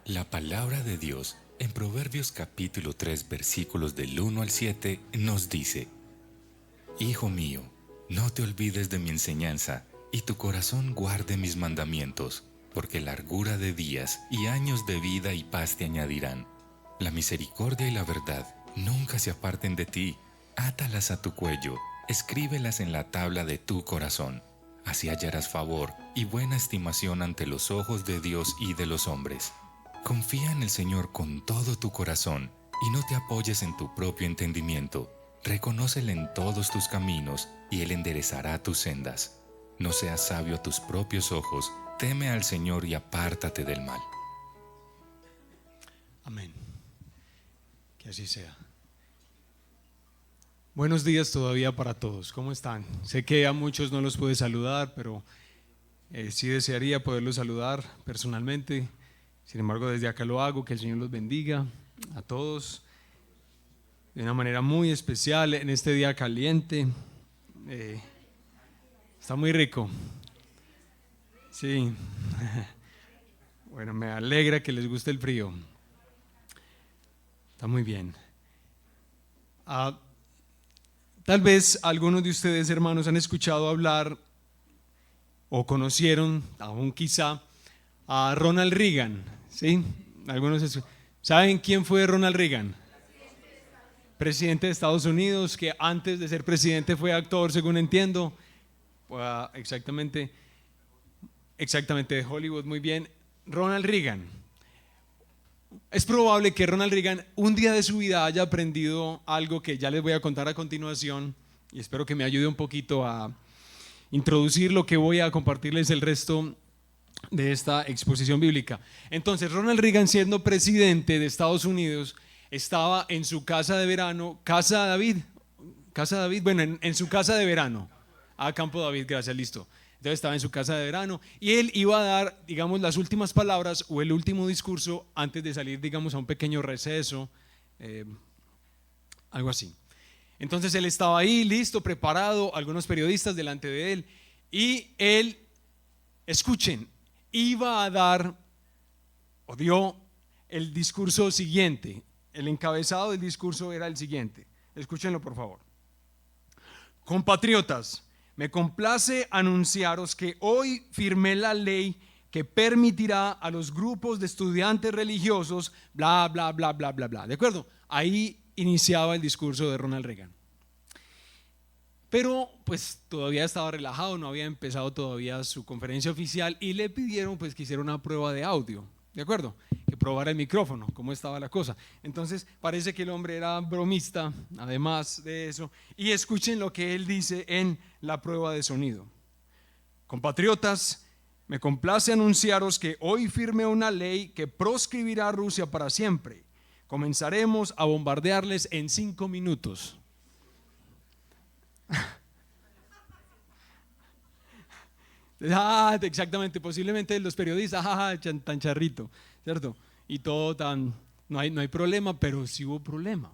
La palabra de Dios en Proverbios capítulo 3 versículos del 1 al 7 nos dice: Hijo mío, no te olvides de mi enseñanza, y tu corazón guarde mis mandamientos, porque largura de días y años de vida y paz te añadirán. La misericordia y la verdad nunca se aparten de ti, átalas a tu cuello, escríbelas en la tabla de tu corazón. Así hallarás favor y buena estimación ante los ojos de Dios y de los hombres. Confía en el Señor con todo tu corazón y no te apoyes en tu propio entendimiento. Reconócele en todos tus caminos y Él enderezará tus sendas. No seas sabio a tus propios ojos, teme al Señor y apártate del mal. Amén. Que así sea. Buenos días todavía para todos. ¿Cómo están? Sé que a muchos no los pude saludar, pero sí desearía poderlos saludar personalmente. Sin embargo, desde acá lo hago. Que el Señor los bendiga a todos de una manera muy especial en este día caliente. Está muy rico. Sí. Bueno, me alegra que les guste el frío. Está muy bien. Tal vez algunos de ustedes, hermanos, han escuchado hablar o conocieron, aún quizá, a Ronald Reagan, ¿sí? ¿Saben quién fue Ronald Reagan? Presidente de Estados Unidos, que antes de ser presidente fue actor, según entiendo. Exactamente de Hollywood, muy bien. Ronald Reagan. Es probable que Ronald Reagan un día de su vida haya aprendido algo que ya les voy a contar a continuación, y espero que me ayude un poquito a introducir lo que voy a compartirles el resto de esta exposición bíblica. Entonces, Ronald Reagan, siendo presidente de Estados Unidos, estaba en su casa de verano, Casa David, bueno, en su casa de verano, Campo David, gracias, listo. Entonces estaba en su casa de verano y él iba a dar, digamos, las últimas palabras o el último discurso antes de salir, digamos, a un pequeño receso, algo así. Entonces él estaba ahí, listo, preparado, algunos periodistas delante de él, y él, escuchen, iba a dar o dio el discurso siguiente. El encabezado del discurso era el siguiente. Escúchenlo, por favor. Compatriotas, me complace anunciaros que hoy firmé la ley que permitirá a los grupos de estudiantes religiosos, bla, bla, bla, bla, bla, bla. ¿De acuerdo? Ahí iniciaba el discurso de Ronald Reagan. Pero pues todavía estaba relajado, no había empezado todavía su conferencia oficial y le pidieron pues que hiciera una prueba de audio, ¿de acuerdo? Que probara el micrófono, cómo estaba la cosa. Entonces parece que el hombre era bromista, además de eso, y escuchen lo que él dice en la prueba de sonido. Compatriotas, me complace anunciaros que hoy firmé una ley que proscribirá a Rusia para siempre. Comenzaremos a bombardearles en 5 minutos. Exactamente, posiblemente los periodistas, tan charrito, ¿cierto? Y todo tan, no hay problema, pero sí hubo problema.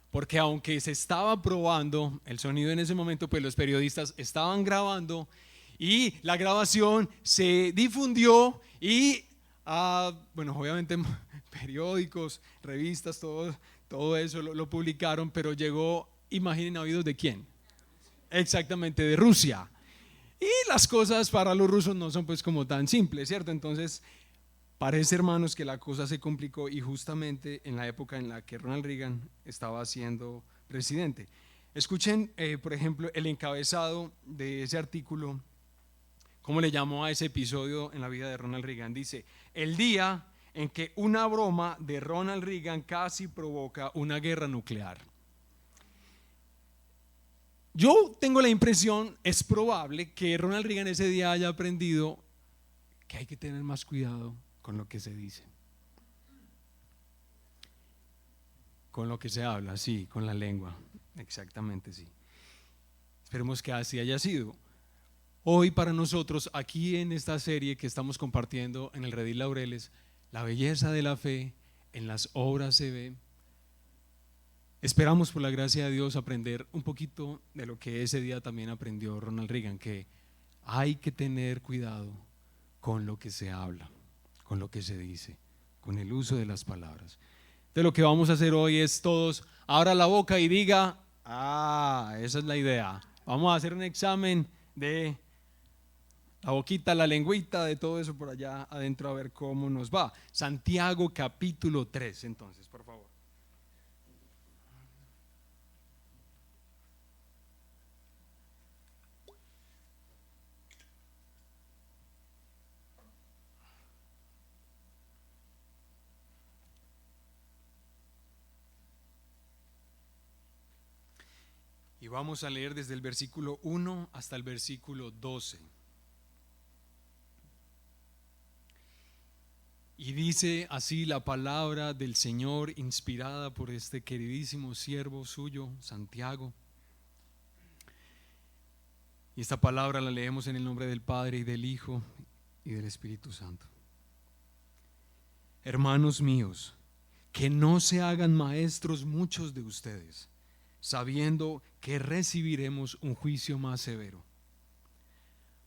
Porque aunque se estaba probando el sonido en ese momento, pues los periodistas estaban grabando y la grabación se difundió y, bueno, obviamente periódicos, revistas, todo eso lo publicaron, pero llegó, imaginen, a oídos de quién. Exactamente, de Rusia. Y las cosas para los rusos no son pues como tan simples, ¿cierto? Entonces parece, hermanos, que la cosa se complicó y justamente en la época en la que Ronald Reagan estaba siendo presidente. Escuchen, por ejemplo, el encabezado de ese artículo, cómo le llamó a ese episodio en la vida de Ronald Reagan. Dice: el día en que una broma de Ronald Reagan casi provoca una guerra nuclear. Yo tengo la impresión, es probable que Ronald Reagan ese día haya aprendido que hay que tener más cuidado con lo que se dice, con lo que se habla, sí, con la lengua, exactamente, sí. Esperemos que así haya sido. Hoy para nosotros, aquí en esta serie que estamos compartiendo en el Redil Laureles, la belleza de la fe en las obras se ve. Esperamos por la gracia de Dios aprender un poquito de lo que ese día también aprendió Ronald Reagan, que hay que tener cuidado con lo que se habla, con lo que se dice, con el uso de las palabras. Entonces lo que vamos a hacer hoy es todos, abra la boca y diga, esa es la idea. Vamos a hacer un examen de la boquita, la lengüita, de todo eso por allá adentro, a ver cómo nos va. Santiago capítulo 3, entonces, por favor. Y vamos a leer desde el versículo 1 hasta el versículo 12. Y dice así la palabra del Señor, inspirada por este queridísimo siervo suyo, Santiago. Y esta palabra la leemos en el nombre del Padre y del Hijo y del Espíritu Santo. Hermanos míos, que no se hagan maestros muchos de ustedes, sabiendo que recibiremos un juicio más severo.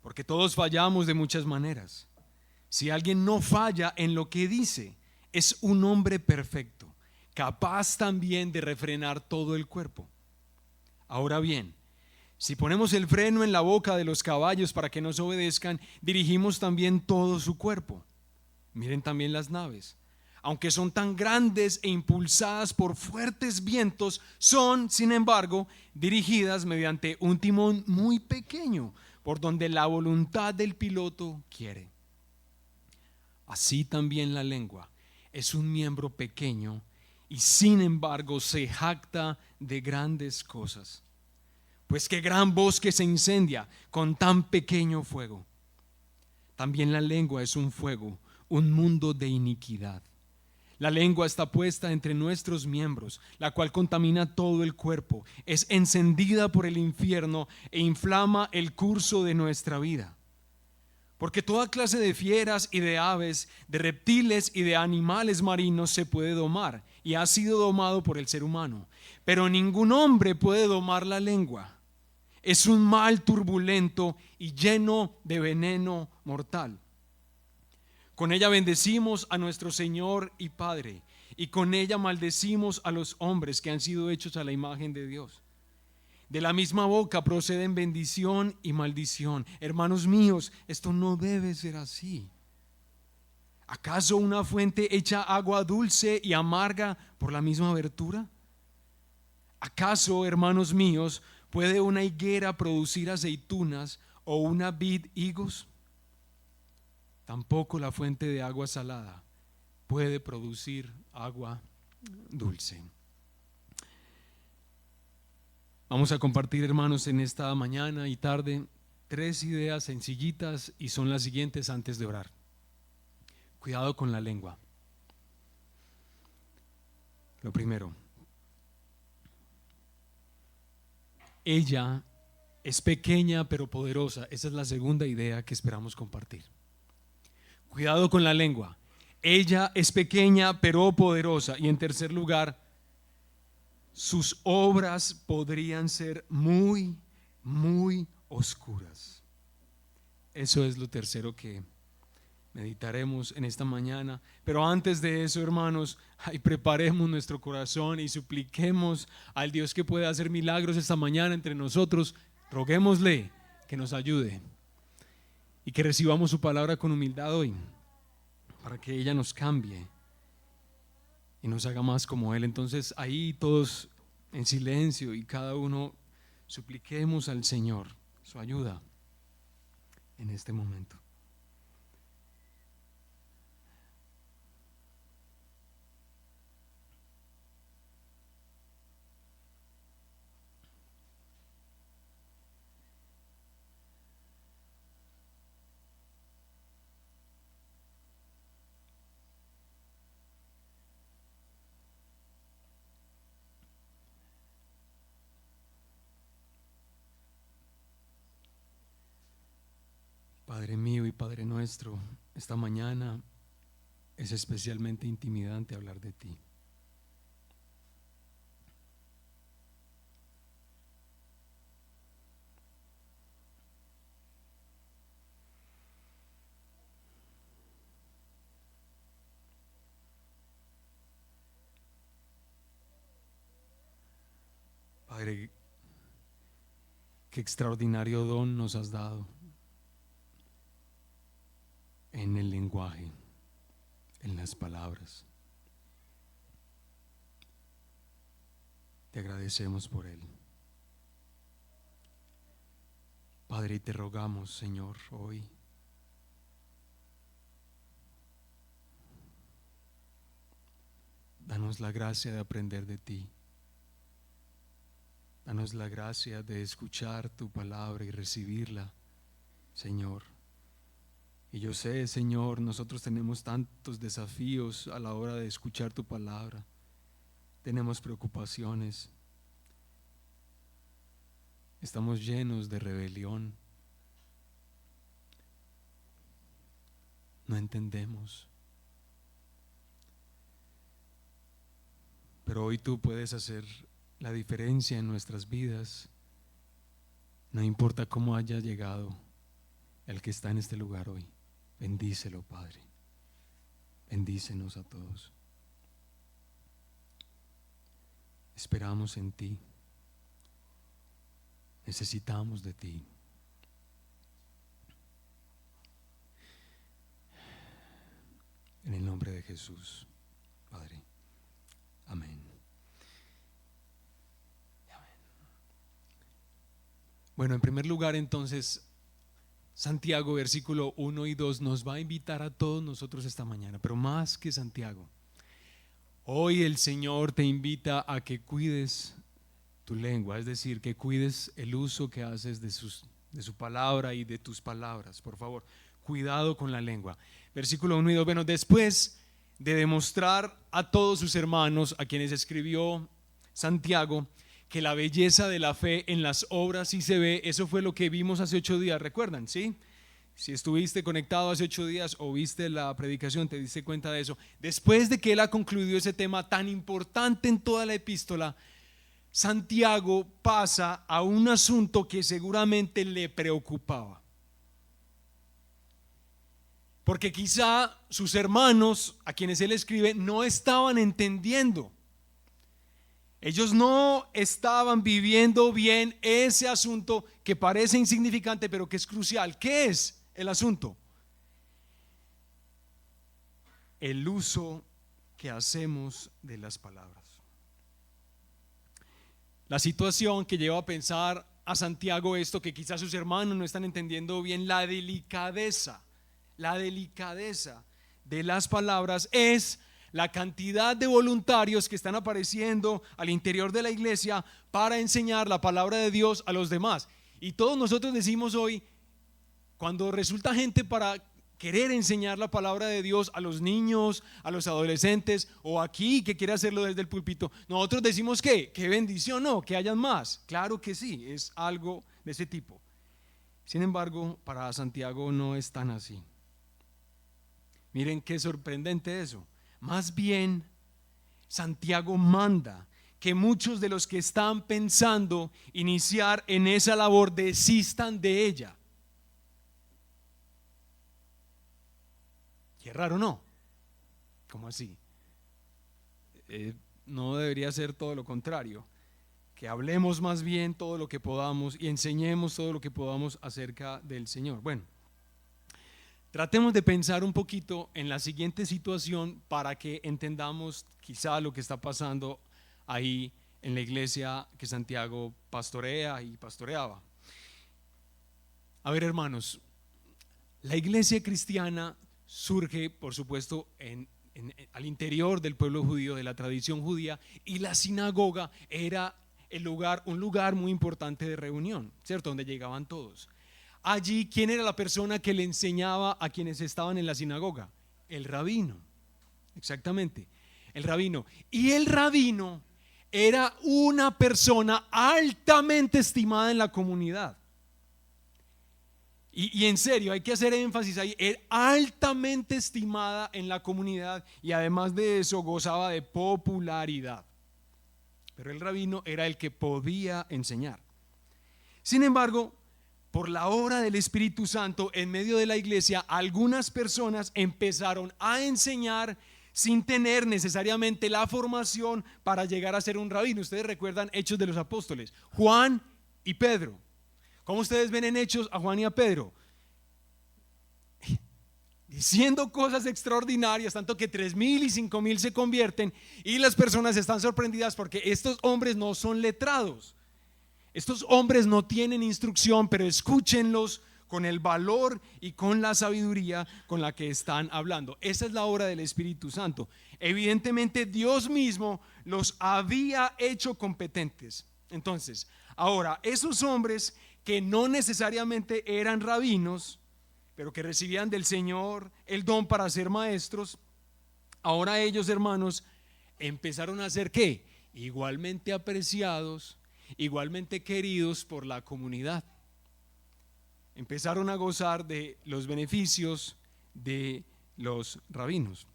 Porque todos fallamos de muchas maneras. Si alguien no falla en lo que dice, es un hombre perfecto, capaz también de refrenar todo el cuerpo. Ahora bien, si ponemos el freno en la boca de los caballos para que nos obedezcan, dirigimos también todo su cuerpo. Miren también las naves. Aunque son tan grandes e impulsadas por fuertes vientos, son, sin embargo, dirigidas mediante un timón muy pequeño, por donde la voluntad del piloto quiere. Así también la lengua es un miembro pequeño y sin embargo se jacta de grandes cosas. Pues qué gran bosque se incendia con tan pequeño fuego. También la lengua es un fuego, un mundo de iniquidad. La lengua está puesta entre nuestros miembros, la cual contamina todo el cuerpo, es encendida por el infierno e inflama el curso de nuestra vida. Porque toda clase de fieras y de aves, de reptiles y de animales marinos se puede domar y ha sido domado por el ser humano. Pero ningún hombre puede domar la lengua. Es un mal turbulento y lleno de veneno mortal. Con ella bendecimos a nuestro Señor y Padre, y con ella maldecimos a los hombres que han sido hechos a la imagen de Dios. De la misma boca proceden bendición y maldición. Hermanos míos, esto no debe ser así. ¿Acaso una fuente echa agua dulce y amarga por la misma abertura? ¿Acaso, hermanos míos, puede una higuera producir aceitunas o una vid higos? Tampoco la fuente de agua salada puede producir agua dulce. Vamos a compartir, hermanos, en esta mañana y tarde 3 ideas sencillitas y son las siguientes antes de orar. Cuidado con la lengua. Lo primero, ella es pequeña pero poderosa. Esa es la segunda idea que esperamos compartir. Cuidado con la lengua. Ella es pequeña pero poderosa. Y en tercer lugar, sus obras podrían ser muy, muy oscuras. Eso es lo tercero que meditaremos en esta mañana. Pero antes de eso, hermanos, preparemos nuestro corazón y supliquemos al Dios que puede hacer milagros esta mañana entre nosotros. Roguémosle que nos ayude y que recibamos su palabra con humildad hoy, para que ella nos cambie y nos haga más como Él. Entonces ahí todos en silencio y cada uno supliquemos al Señor su ayuda en este momento. Padre mío y Padre nuestro, esta mañana es especialmente intimidante hablar de ti. qué extraordinario don nos has dado en el lenguaje, en las palabras. Te agradecemos por él. Padre, y te rogamos, Señor, hoy danos la gracia de aprender de ti. Danos la gracia de escuchar tu palabra y recibirla, Señor. Y yo sé, Señor, nosotros tenemos tantos desafíos a la hora de escuchar tu palabra. Tenemos preocupaciones. Estamos llenos de rebelión. No entendemos. Pero hoy tú puedes hacer la diferencia en nuestras vidas. No importa cómo haya llegado el que está en este lugar hoy. Bendícelo, Padre. Bendícenos a todos. Esperamos en ti. Necesitamos de ti. En el nombre de Jesús, Padre. Amén. Bueno, en primer lugar, entonces, Santiago, versículo 1 y 2, nos va a invitar a todos nosotros esta mañana, pero más que Santiago. Hoy el Señor te invita a que cuides tu lengua, es decir, que cuides el uso que haces de su palabra y de tus palabras. Por favor, cuidado con la lengua. Versículo 1 y 2, bueno, después de demostrar a todos sus hermanos, a quienes escribió Santiago, que la belleza de la fe en las obras sí se ve. Eso fue lo que vimos hace 8 días, ¿recuerdan? ¿Sí? Si estuviste conectado hace 8 días o viste la predicación, te diste cuenta de eso. Después de que él ha concluido ese tema tan importante en toda la epístola, Santiago pasa a un asunto que seguramente le preocupaba. Porque quizá sus hermanos, a quienes él escribe, no estaban entendiendo. Ellos no estaban viviendo bien ese asunto que parece insignificante, pero que es crucial. ¿Qué es el asunto? El uso que hacemos de las palabras. La situación que lleva a pensar a Santiago esto, que quizás sus hermanos no están entendiendo bien, la delicadeza de las palabras, es la cantidad de voluntarios que están apareciendo al interior de la iglesia para enseñar la palabra de Dios a los demás. Y todos nosotros decimos hoy, cuando resulta gente para querer enseñar la palabra de Dios a los niños, a los adolescentes, o aquí que quiere hacerlo desde el púlpito, nosotros decimos que qué bendición, no, que hayan más. Claro que sí, es algo de ese tipo. Sin embargo, para Santiago no es tan así. Miren qué sorprendente eso. Más bien, Santiago manda que muchos de los que están pensando iniciar en esa labor desistan de ella. Qué raro, ¿no? ¿Cómo así? No debería ser todo lo contrario. Que hablemos más bien todo lo que podamos y enseñemos todo lo que podamos acerca del Señor. Bueno, tratemos de pensar un poquito en la siguiente situación para que entendamos quizá lo que está pasando ahí en la iglesia que Santiago pastorea y pastoreaba. A ver, hermanos, la iglesia cristiana surge, por supuesto, al interior del pueblo judío, de la tradición judía, y la sinagoga era un lugar muy importante de reunión, ¿cierto? Donde llegaban todos. Allí, ¿quién era la persona que le enseñaba a quienes estaban en la sinagoga? El rabino, exactamente, el rabino. Y el rabino era una persona altamente estimada en la comunidad. Y en serio, hay que hacer énfasis ahí, era altamente estimada en la comunidad y además de eso gozaba de popularidad. Pero el rabino era el que podía enseñar. Sin embargo, por la obra del Espíritu Santo en medio de la iglesia, algunas personas empezaron a enseñar sin tener necesariamente la formación para llegar a ser un rabino. Ustedes recuerdan Hechos de los Apóstoles, Juan y Pedro. ¿Cómo ustedes ven en Hechos a Juan y a Pedro? Diciendo cosas extraordinarias, tanto que 3,000 y 5,000 se convierten, y las personas están sorprendidas porque estos hombres no son letrados. Estos hombres no tienen instrucción, pero escúchenlos con el valor y con la sabiduría con la que están hablando. Esa es la obra del Espíritu Santo. Evidentemente Dios mismo los había hecho competentes. Entonces, ahora, esos hombres que no necesariamente eran rabinos, pero que recibían del Señor el don para ser maestros, ahora ellos, hermanos, empezaron a ser ¿qué? Igualmente apreciados, igualmente queridos por la comunidad. Empezaron a gozar de los beneficios de los rabinos.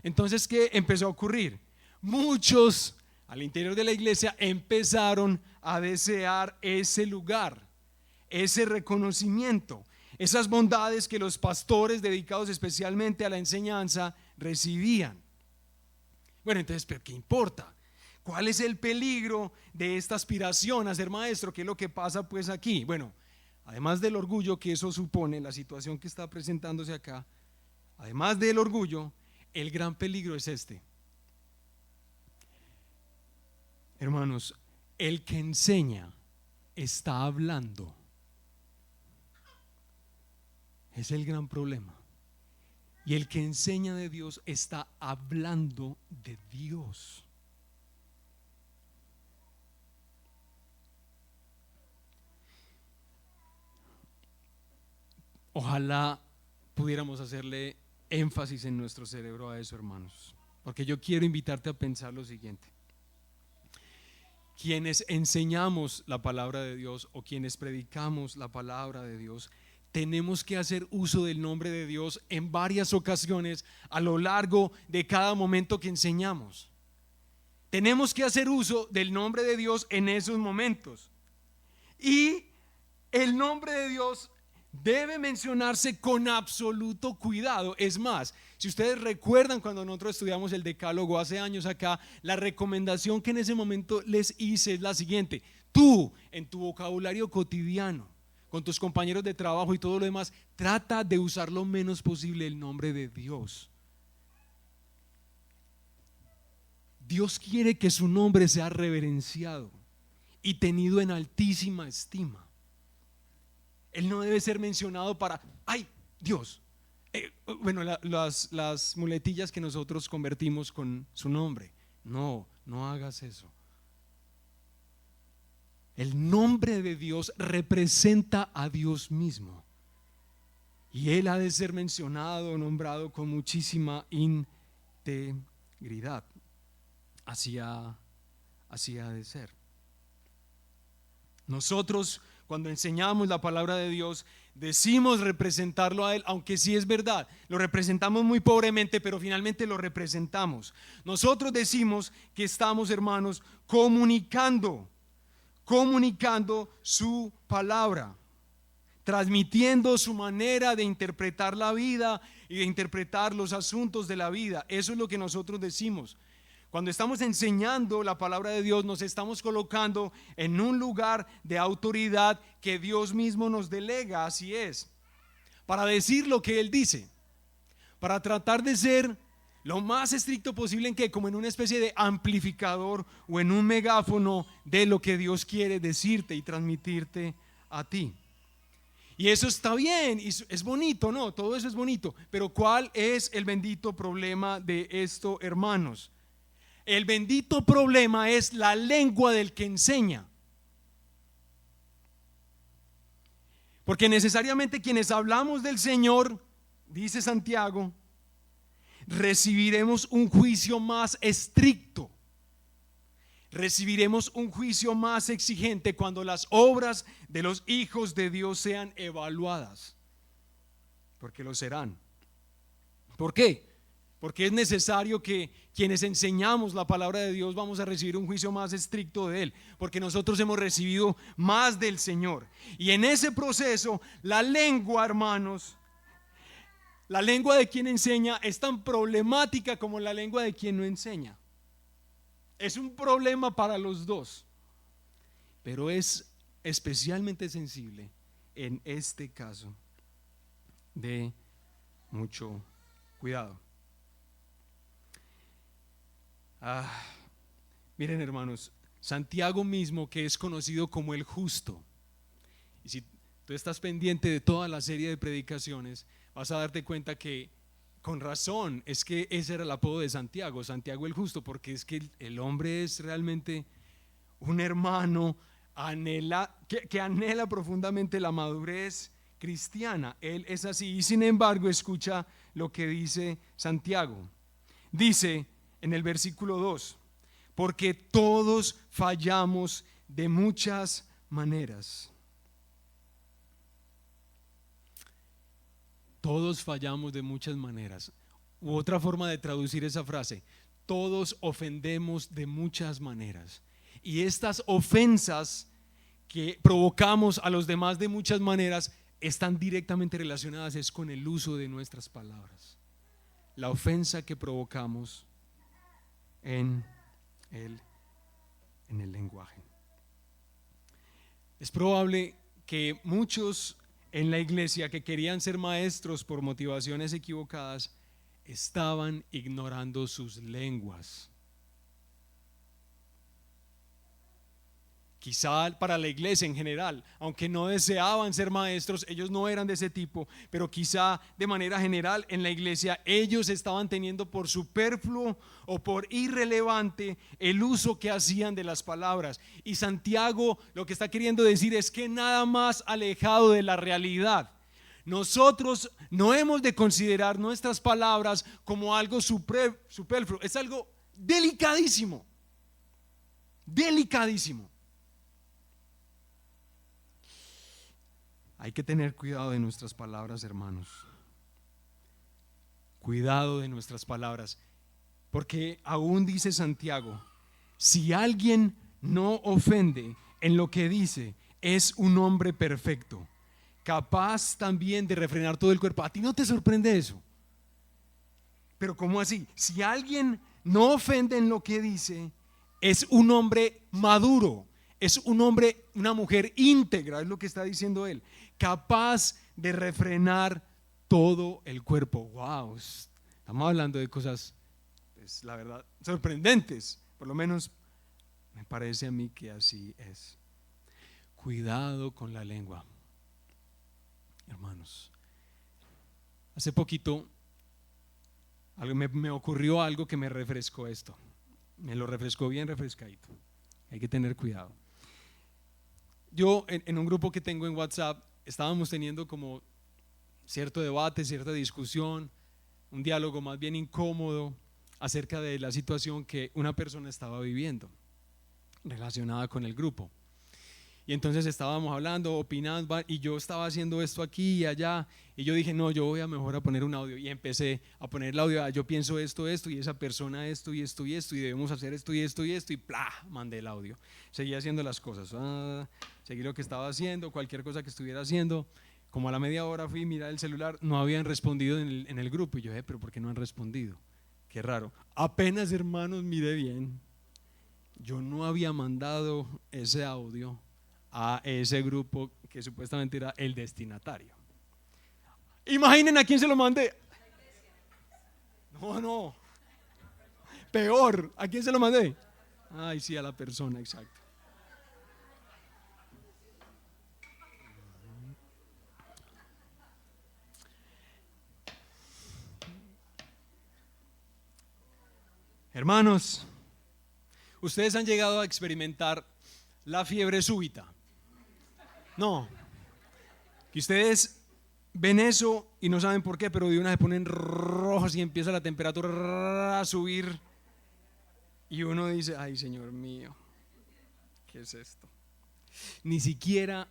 Entonces, ¿qué empezó a ocurrir? Muchos al interior de la iglesia empezaron a desear ese lugar, ese reconocimiento, esas bondades que los pastores dedicados especialmente a la enseñanza recibían. Bueno, entonces, ¿pero qué importa? ¿Cuál es el peligro de esta aspiración a ser maestro? ¿Qué es lo que pasa pues aquí? Bueno, además del orgullo que eso supone, la situación que está presentándose acá, además del orgullo, el gran peligro es este. Hermanos, el que enseña está hablando. Es el gran problema. Y el que enseña de Dios está hablando de Dios. Ojalá pudiéramos hacerle énfasis en nuestro cerebro a eso, hermanos, porque yo quiero invitarte a pensar lo siguiente. Quienes enseñamos la palabra de Dios o quienes predicamos la palabra de Dios, tenemos que hacer uso del nombre de Dios en varias ocasiones a lo largo de cada momento que enseñamos. Tenemos que hacer uso del nombre de Dios en esos momentos. Y el nombre de Dios debe mencionarse con absoluto cuidado. Es más, si ustedes recuerdan cuando nosotros estudiamos el decálogo hace años acá, la recomendación que en ese momento les hice es la siguiente: tú en tu vocabulario cotidiano, con tus compañeros de trabajo y todo lo demás, trata de usar lo menos posible el nombre de Dios. Dios quiere que su nombre sea reverenciado y tenido en altísima estima. Él no debe ser mencionado para, ay, Dios. Bueno, las muletillas que nosotros convertimos con su nombre. No hagas eso. El nombre de Dios representa a Dios mismo. Y Él ha de ser mencionado, nombrado con muchísima integridad. Así ha de ser. Nosotros, cuando enseñamos la palabra de Dios, decimos representarlo a Él, aunque sí es verdad, lo representamos muy pobremente, pero finalmente lo representamos. Nosotros decimos que estamos, hermanos, comunicando su palabra, transmitiendo su manera de interpretar la vida y de interpretar los asuntos de la vida. Eso es lo que nosotros decimos. Cuando estamos enseñando la palabra de Dios, nos estamos colocando en un lugar de autoridad que Dios mismo nos delega, así es, para decir lo que Él dice, para tratar de ser lo más estricto posible, en que como en una especie de amplificador o en un megáfono de lo que Dios quiere decirte y transmitirte a ti. Y eso está bien, y es bonito, ¿no? Todo eso es bonito, pero ¿cuál es el bendito problema de esto, hermanos? El bendito problema es la lengua del que enseña. Porque necesariamente quienes hablamos del Señor, dice Santiago, recibiremos un juicio más estricto. Recibiremos un juicio más exigente cuando las obras de los hijos de Dios sean evaluadas. Porque lo serán. ¿Por qué? Porque es necesario que quienes enseñamos la palabra de Dios vamos a recibir un juicio más estricto de Él, porque nosotros hemos recibido más del Señor. Y en ese proceso, la lengua, hermanos, la lengua de quien enseña es tan problemática como la lengua de quien no enseña. Es un problema para los dos, pero es especialmente sensible en este caso de mucho cuidado. Miren, hermanos, Santiago mismo, que es conocido como el justo, y si tú estás pendiente de toda la serie de predicaciones, vas a darte cuenta que con razón es que ese era el apodo de Santiago, Santiago el justo, porque es que el hombre es realmente un hermano que anhela profundamente la madurez cristiana. Él es así, y sin embargo escucha lo que dice Santiago. Dice en el versículo 2: porque todos fallamos de muchas maneras. Todos fallamos de muchas maneras. U otra forma de traducir esa frase: todos ofendemos de muchas maneras. Y estas ofensas que provocamos a los demás de muchas maneras están directamente relacionadas es con el uso de nuestras palabras. La ofensa que provocamos en el lenguaje. Es probable que muchos en la iglesia que querían ser maestros por motivaciones equivocadas estaban ignorando sus lenguas. Quizá para la iglesia en general, aunque no deseaban ser maestros, ellos no eran de ese tipo, pero quizá de manera general en la iglesia ellos estaban teniendo por superfluo o por irrelevante el uso que hacían de las palabras. Y Santiago lo que está queriendo decir es que nada más alejado de la realidad. Nosotros no hemos de considerar nuestras palabras como algo superfluo, es algo delicadísimo, delicadísimo. Hay que tener cuidado de nuestras palabras, hermanos. Cuidado de nuestras palabras, porque aún dice Santiago: si alguien no ofende en lo que dice, es un hombre perfecto, capaz también de refrenar todo el cuerpo. ¿A ti no te sorprende eso? Pero ¿cómo así? Si alguien no ofende en lo que dice, es un hombre maduro, es un hombre, una mujer íntegra, es lo que está diciendo él, capaz de refrenar todo el cuerpo. Wow, estamos hablando de cosas, pues, la verdad, sorprendentes. Por lo menos me parece a mí que así es. Cuidado con la lengua, hermanos. Hace poquito me ocurrió algo que me refrescó esto. Me lo refrescó bien refrescadito. Hay que tener cuidado. Yo en un grupo que tengo en WhatsApp estábamos teniendo como cierto debate, cierta discusión, un diálogo más bien incómodo acerca de la situación que una persona estaba viviendo relacionada con el grupo. Y entonces estábamos hablando, opinando, y yo estaba haciendo esto aquí y allá, y yo dije, no, yo voy a mejor a poner un audio, y empecé a poner el audio, yo pienso esto, y esa persona esto, y debemos hacer esto, y ¡plá! Mandé el audio. Seguí haciendo las cosas, seguí lo que estaba haciendo, cualquier cosa que estuviera haciendo. Como a la media hora fui a mirar el celular, no habían respondido en el grupo, y yo, pero ¿por qué no han respondido? Qué raro. Apenas, hermanos, miré bien, yo no había mandado ese audio a ese grupo que supuestamente era el destinatario. Imaginen a quién se lo mandé. No, peor, ¿a quién se lo mandé? Ay, sí, a la persona, exacto. Hermanos, ustedes han llegado a experimentar la fiebre súbita. No, que ustedes ven eso y no saben por qué, pero de una se ponen rojos y empieza la temperatura a subir y uno dice, ay, Señor mío, ¿qué es esto? Ni siquiera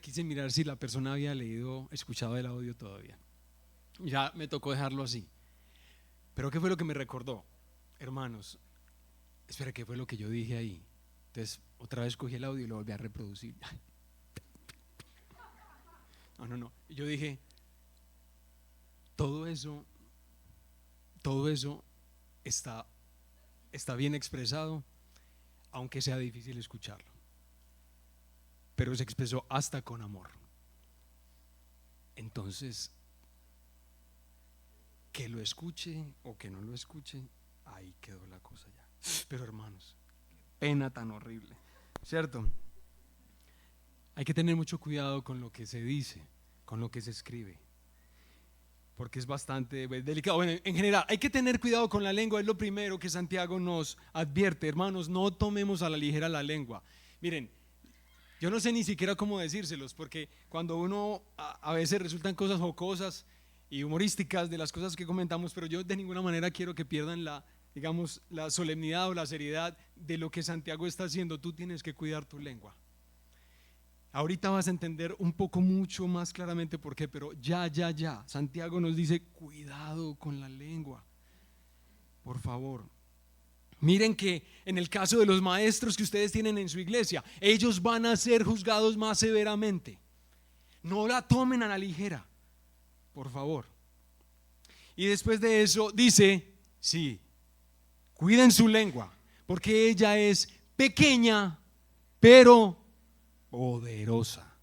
quise mirar si la persona había escuchado el audio todavía. Ya me tocó dejarlo así. Pero ¿qué fue lo que me recordó? Hermanos, espera, ¿qué fue lo que yo dije ahí? Entonces otra vez cogí el audio y lo volví a reproducir. No. Yo dije, todo eso está bien expresado, aunque sea difícil escucharlo. Pero se expresó hasta con amor. Entonces, que lo escuche o que no lo escuche, ahí quedó la cosa ya. Pero hermanos, pena tan horrible, ¿cierto? Hay que tener mucho cuidado con lo que se dice, con lo que se escribe, porque es bastante delicado. Bueno, en general, hay que tener cuidado con la lengua, es lo primero que Santiago nos advierte. Hermanos, no tomemos a la ligera la lengua. Miren, yo no sé ni siquiera cómo decírselos, porque cuando uno a veces resultan cosas jocosas y humorísticas de las cosas que comentamos, pero yo de ninguna manera quiero que pierdan digamos, la solemnidad o la seriedad de lo que Santiago está haciendo. Tú tienes que cuidar tu lengua. Ahorita vas a entender un poco mucho más claramente por qué, pero ya. Santiago nos dice, cuidado con la lengua, por favor. Miren que en el caso de los maestros que ustedes tienen en su iglesia, ellos van a ser juzgados más severamente. No la tomen a la ligera, por favor. Y después de eso dice, sí, cuiden su lengua, porque ella es pequeña, pero poderosa.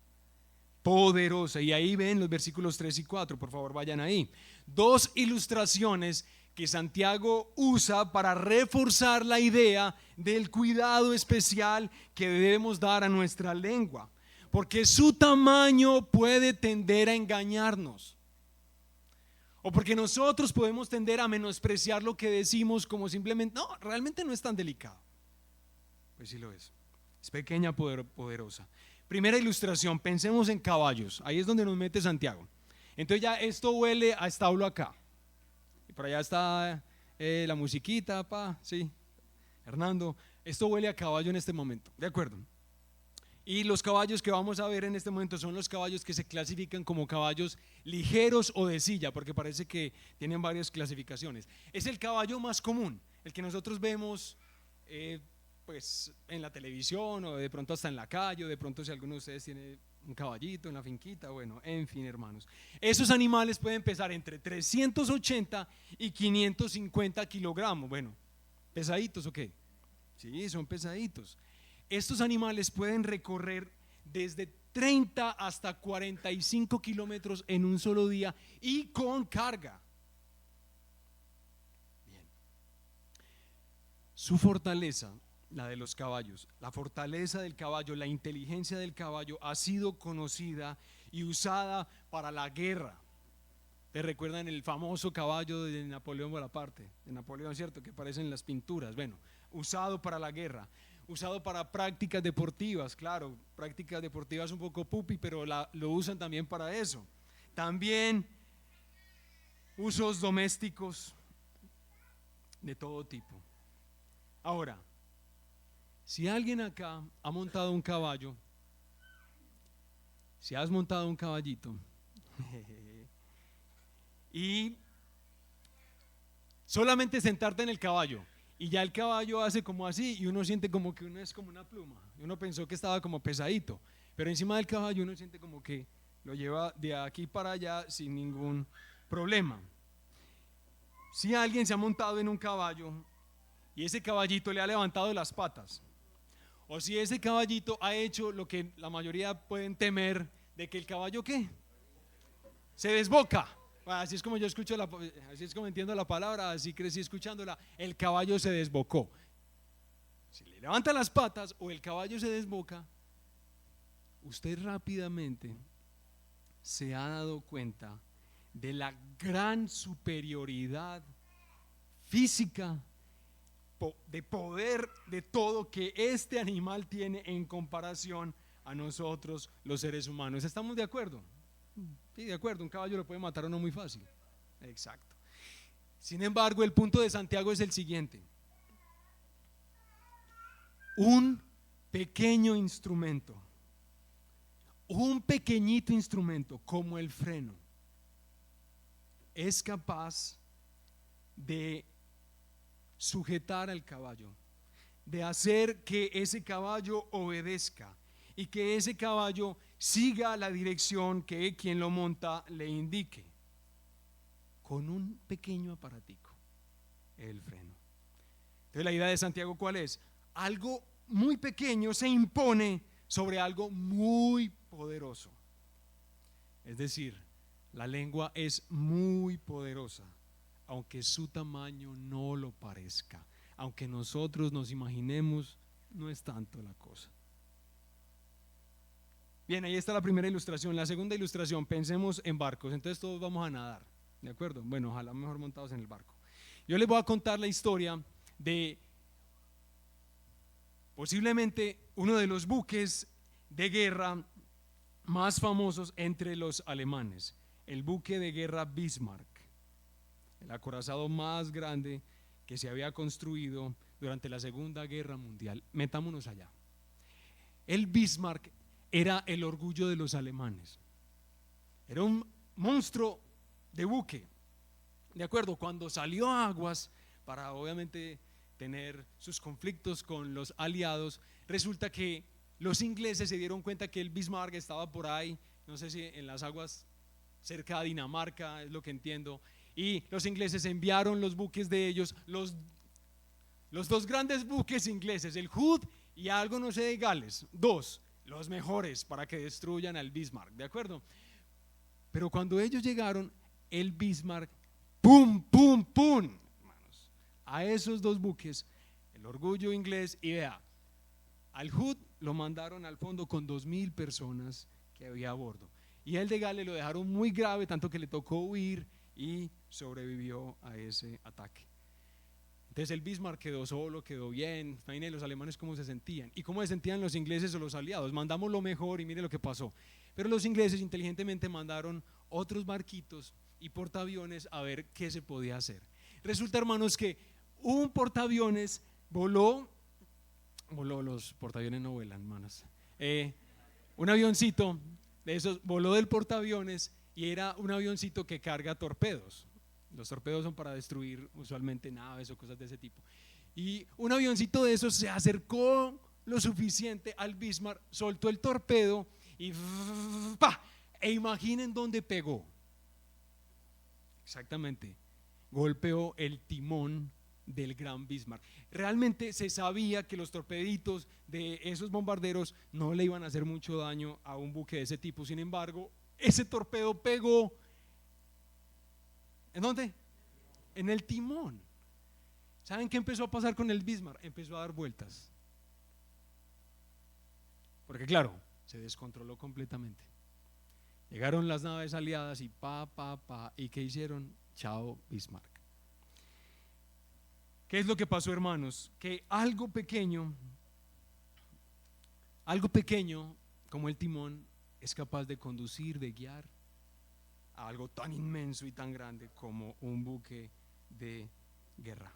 Y ahí ven los versículos 3 y 4, por favor vayan ahí. Dos ilustraciones que Santiago usa para reforzar la idea del cuidado especial que debemos dar a nuestra lengua, porque su tamaño puede tender a engañarnos, o porque nosotros podemos tender a menospreciar lo que decimos como simplemente, no, realmente no es tan delicado. Pues sí lo es pequeña, poderosa. Primera ilustración, pensemos en caballos, ahí es donde nos mete Santiago. Entonces ya esto huele a establo acá, y por allá está la musiquita, sí, Hernando, esto huele a caballo en este momento, ¿de acuerdo? Y los caballos que vamos a ver en este momento son los caballos que se clasifican como caballos ligeros o de silla, porque parece que tienen varias clasificaciones. Es el caballo más común, el que nosotros vemos pues en la televisión, o de pronto hasta en la calle, o de pronto si alguno de ustedes tiene un caballito en la finquita, bueno, en fin, hermanos. Esos animales pueden pesar entre 380 y 550 kilogramos. Bueno, ¿pesaditos o qué? Sí, son pesaditos. Estos animales pueden recorrer desde 30 hasta 45 kilómetros en un solo día y con carga. Bien. Su fortaleza, la de los caballos, la fortaleza del caballo, la inteligencia del caballo ha sido conocida y usada para la guerra. ¿Te recuerdan el famoso caballo de Napoleón Bonaparte? De Napoleón, ¿cierto? Que aparece en las pinturas. Bueno, usado para la guerra, usado para prácticas deportivas, claro, prácticas deportivas un poco pupi, pero lo usan también para eso. También usos domésticos de todo tipo. Ahora, si alguien acá ha montado un caballo, si has montado un caballito y solamente sentarte en el caballo y ya el caballo hace como así y uno siente como que uno es como una pluma, y uno pensó que estaba como pesadito, pero encima del caballo uno siente como que lo lleva de aquí para allá sin ningún problema. Si alguien se ha montado en un caballo y ese caballito le ha levantado las patas, o si ese caballito ha hecho lo que la mayoría pueden temer, de que el caballo ¿qué? Se desboca. Así es como yo escucho así es como entiendo la palabra, así crecí escuchándola. El caballo se desbocó. Si le levanta las patas o el caballo se desboca, usted rápidamente se ha dado cuenta de la gran superioridad física, de poder, de todo que este animal tiene en comparación a nosotros los seres humanos. ¿Estamos de acuerdo? Sí, de acuerdo, un caballo lo puede matar a uno muy fácil. Exacto. Sin embargo, el punto de Santiago es el siguiente: un pequeño instrumento, un pequeñito instrumento como el freno, es capaz de sujetar al caballo, de hacer que ese caballo obedezca y que ese caballo siga la dirección que quien lo monta le indique, con un pequeño aparatico, el freno. Entonces la idea de Santiago, ¿cuál es? Algo muy pequeño se impone sobre algo muy poderoso. Es decir, La lengua es muy poderosa, aunque su tamaño no lo parezca. Aunque nosotros nos imaginemos, no es tanto la cosa. Bien, ahí está la primera ilustración. La segunda ilustración, pensemos en barcos. Entonces todos vamos a nadar, ¿de acuerdo? Bueno, ojalá mejor montados en el barco. Yo les voy a contar la historia de posiblemente uno de los buques de guerra más famosos entre los alemanes, el buque de guerra Bismarck, el acorazado más grande que se había construido durante la Segunda Guerra Mundial. Metámonos allá. El Bismarck era el orgullo de los alemanes. Era un monstruo de buque. De acuerdo, cuando salió a aguas para obviamente tener sus conflictos con los aliados, resulta que los ingleses se dieron cuenta que el Bismarck estaba por ahí, no sé si en las aguas cerca de Dinamarca, es lo que entiendo, y los ingleses enviaron los buques de ellos, los dos grandes buques ingleses, el Hood y algo no sé de Gales, dos, los mejores para que destruyan al Bismarck, ¿de acuerdo? Pero cuando ellos llegaron, el Bismarck, ¡pum, pum, pum! Hermanos, a esos dos buques, el orgullo inglés, y vea, al Hood lo mandaron al fondo con 2,000 personas que había a bordo. Y el de Gales lo dejaron muy grave, tanto que le tocó huir y sobrevivió a ese ataque. Entonces el Bismarck quedó solo, quedó bien. Imagínense los alemanes cómo se sentían y cómo se sentían los ingleses o los aliados. Mandamos lo mejor y mire lo que pasó. Pero los ingleses inteligentemente mandaron otros barquitos y portaaviones a ver qué se podía hacer. Resulta, hermanos, que un portaaviones voló, los portaaviones no vuelan, hermanos. Un avioncito de esos voló del portaaviones y era un avioncito que carga torpedos. Los torpedos son para destruir usualmente naves o cosas de ese tipo. Y un avioncito de esos se acercó lo suficiente al Bismarck, soltó el torpedo y ¡pa! E imaginen dónde pegó. Exactamente, golpeó el timón del gran Bismarck. Realmente se sabía que los torpeditos de esos bombarderos no le iban a hacer mucho daño a un buque de ese tipo. Sin embargo, ese torpedo pegó. ¿En dónde? En el timón. ¿Saben qué empezó a pasar con el Bismarck? Empezó a dar vueltas. Porque claro, se descontroló completamente. Llegaron las naves aliadas y ¿y qué hicieron? Chao Bismarck. ¿Qué es lo que pasó, hermanos? Que algo pequeño como el timón es capaz de conducir, de guiar a algo tan inmenso y tan grande como un buque de guerra.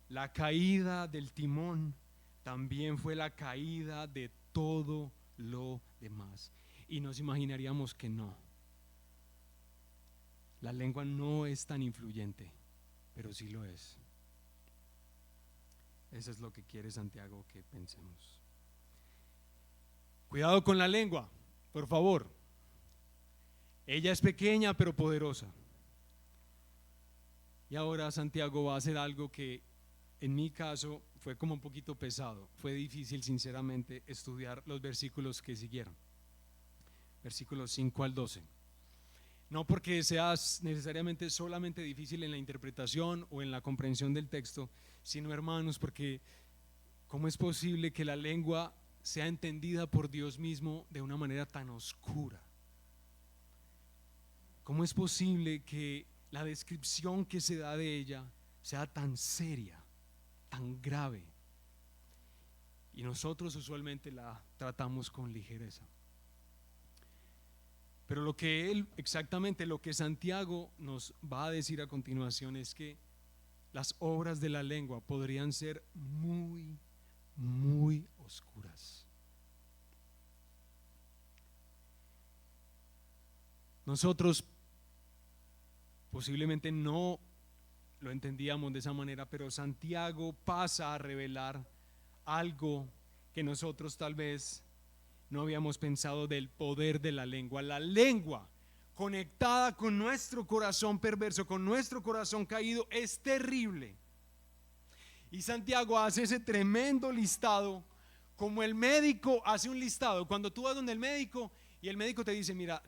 La caída del timón también fue la caída de todo lo demás. Y nos imaginaríamos que no. La lengua no es tan influyente, pero sí lo es. Eso es lo que quiere Santiago que pensemos. Cuidado con la lengua, por favor. Ella es pequeña pero poderosa. Y ahora Santiago va a hacer algo que en mi caso fue como un poquito pesado. Fue difícil sinceramente estudiar los versículos que siguieron. Versículos 5 al 12. No porque sea necesariamente solamente difícil en la interpretación o en la comprensión del texto, sino, hermanos, porque ¿cómo es posible que la lengua sea entendida por Dios mismo de una manera tan oscura? ¿Cómo es posible que la descripción que se da de ella sea tan seria, tan grave? Y nosotros usualmente la tratamos con ligereza. Pero exactamente lo que Santiago nos va a decir a continuación es que las obras de la lengua podrían ser muy, muy oscuras. Nosotros posiblemente no lo entendíamos de esa manera, pero Santiago pasa a revelar algo que nosotros tal vez no habíamos pensado del poder de la lengua. La lengua conectada con nuestro corazón perverso, con nuestro corazón caído, es terrible. Y Santiago hace ese tremendo listado, como el médico hace un listado. Cuando tú vas donde el médico y el médico te dice, mira,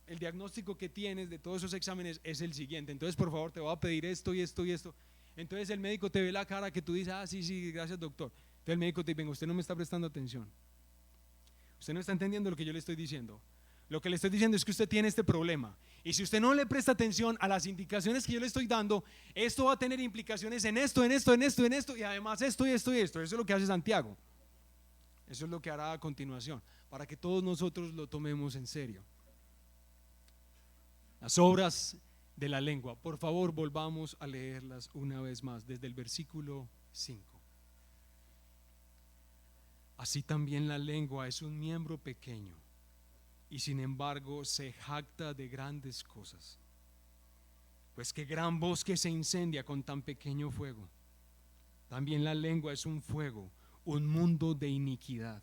el diagnóstico que tienes de todos esos exámenes es el siguiente. Entonces, por favor, te voy a pedir esto y esto y esto. Entonces el médico te ve la cara que tú dices, sí, sí, gracias doctor. Entonces el médico te dice, venga, usted no me está prestando atención. Usted no está entendiendo lo que yo le estoy diciendo. Lo que le estoy diciendo es que usted tiene este problema. Y si usted no le presta atención a las indicaciones que yo le estoy dando, esto va a tener implicaciones en esto, en esto, en esto, en esto, y además esto y esto y esto. Eso es lo que hace Santiago. Eso es lo que hará a continuación, para que todos nosotros lo tomemos en serio. Las obras de la lengua. Por favor, volvamos a leerlas una vez más, desde el versículo 5. Así también la lengua es un miembro pequeño y sin embargo se jacta de grandes cosas. Pues qué gran bosque se incendia con tan pequeño fuego. También la lengua es un fuego, un mundo de iniquidad.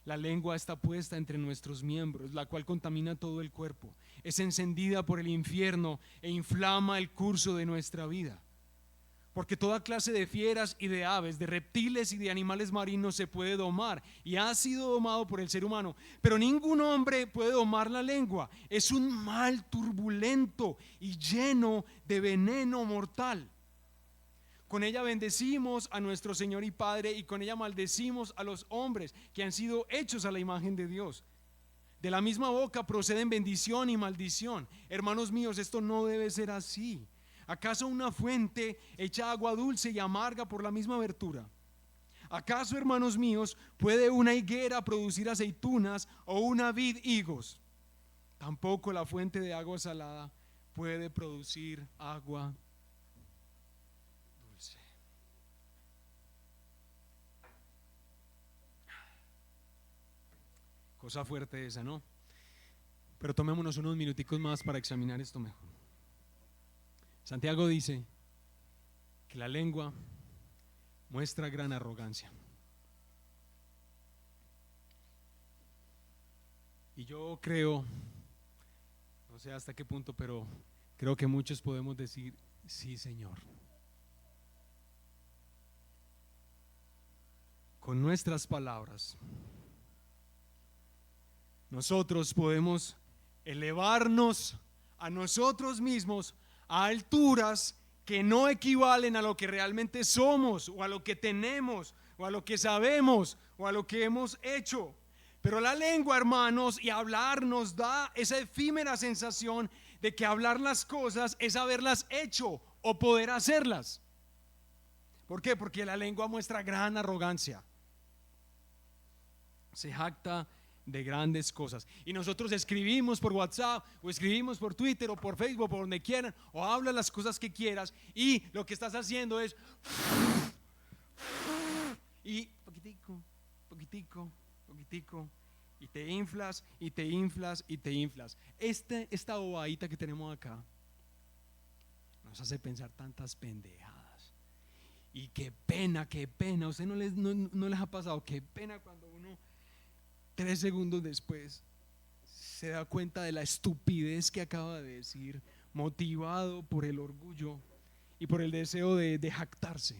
La lengua está puesta entre nuestros miembros, la cual contamina todo el cuerpo. Es encendida por el infierno e inflama el curso de nuestra vida. Porque toda clase de fieras y de aves, de reptiles y de animales marinos se puede domar y ha sido domado por el ser humano. Pero ningún hombre puede domar la lengua. Es un mal turbulento y lleno de veneno mortal. Con ella bendecimos a nuestro Señor y Padre y con ella maldecimos a los hombres que han sido hechos a la imagen de Dios. De la misma boca proceden bendición y maldición. Hermanos míos, esto no debe ser así. ¿Acaso una fuente echa agua dulce y amarga por la misma abertura? ¿Acaso, hermanos míos, puede una higuera producir aceitunas o una vid higos? Tampoco la fuente de agua salada puede producir agua dulce. Cosa fuerte esa, ¿no? Pero tomémonos unos minuticos más para examinar esto mejor. Santiago dice que la lengua muestra gran arrogancia. Y yo creo, no sé hasta qué punto, pero creo que muchos podemos decir, sí, Señor. Con nuestras palabras, nosotros podemos elevarnos a nosotros mismos a alturas que no equivalen a lo que realmente somos o a lo que tenemos o a lo que sabemos o a lo que hemos hecho. Pero la lengua, hermanos, y hablar nos da esa efímera sensación de que hablar las cosas es haberlas hecho o poder hacerlas. ¿Por qué? Porque la lengua muestra gran arrogancia. Se jacta de grandes cosas. Y nosotros escribimos por WhatsApp o escribimos por Twitter o por Facebook, por donde quieran, o hablas las cosas que quieras y lo que estás haciendo es y poquitico, poquitico, poquitico, y te inflas y te inflas y te inflas. Esta bobadita que tenemos acá nos hace pensar tantas pendejadas. Y qué pena, ¿a usted no les ha pasado? Qué pena cuando uno 3 segundos después se da cuenta de la estupidez que acaba de decir, motivado por el orgullo y por el deseo de jactarse.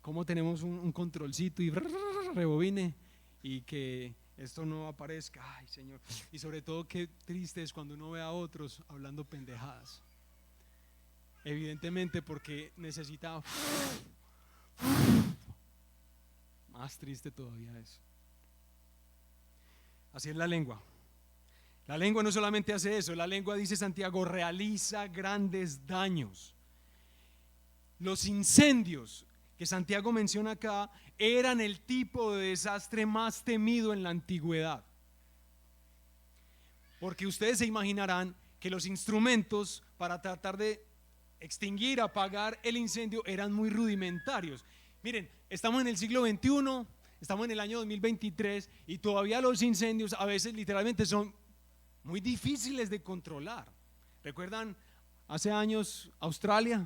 Como tenemos un controlcito y rebobine y que esto no aparezca. Ay, Señor. Y sobre todo qué triste es cuando uno ve a otros hablando pendejadas. Evidentemente porque necesita. Más triste todavía es. Así es la lengua. La lengua no solamente hace eso, la lengua, dice Santiago, realiza grandes daños. Los incendios que Santiago menciona acá eran el tipo de desastre más temido en la antigüedad. Porque ustedes se imaginarán que los instrumentos para tratar de extinguir, apagar el incendio eran muy rudimentarios. Miren, estamos en el siglo XXI. Estamos en el año 2023 y todavía los incendios a veces literalmente son muy difíciles de controlar. ¿Recuerdan hace años Australia?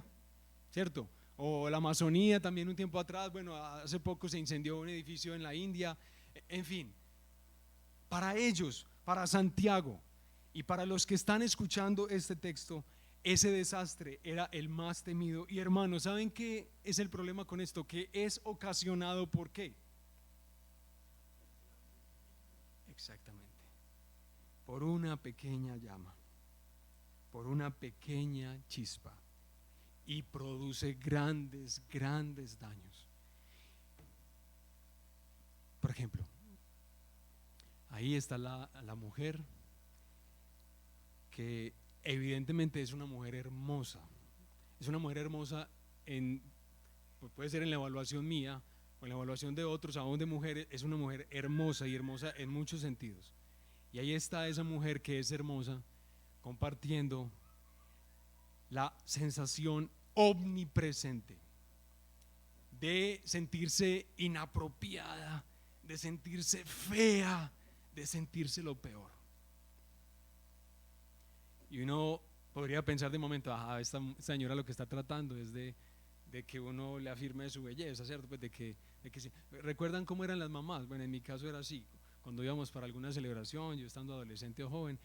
¿Cierto? O la Amazonía también un tiempo atrás. Bueno, hace poco se incendió un edificio en la India. En fin, para ellos, para Santiago y para los que están escuchando este texto, ese desastre era el más temido. Y hermanos, ¿saben qué es el problema con esto? Que es ocasionado ¿por qué? Exactamente, por una pequeña llama, por una pequeña chispa, y produce grandes, grandes daños. Por ejemplo, ahí está la mujer que evidentemente es una mujer hermosa. Es una mujer hermosa puede ser en la evaluación mía o en la evaluación de otros, aún de mujeres. Es una mujer hermosa, y hermosa en muchos sentidos. Y ahí está esa mujer que es hermosa compartiendo la sensación omnipresente de sentirse inapropiada, de sentirse fea, de sentirse lo peor. Y uno podría pensar de momento, esta señora lo que está tratando es de que uno le afirme su belleza, ¿cierto? Pues de que sí. ¿Recuerdan cómo eran las mamás? Bueno, en mi caso era así. Cuando íbamos para alguna celebración, yo estando adolescente o joven,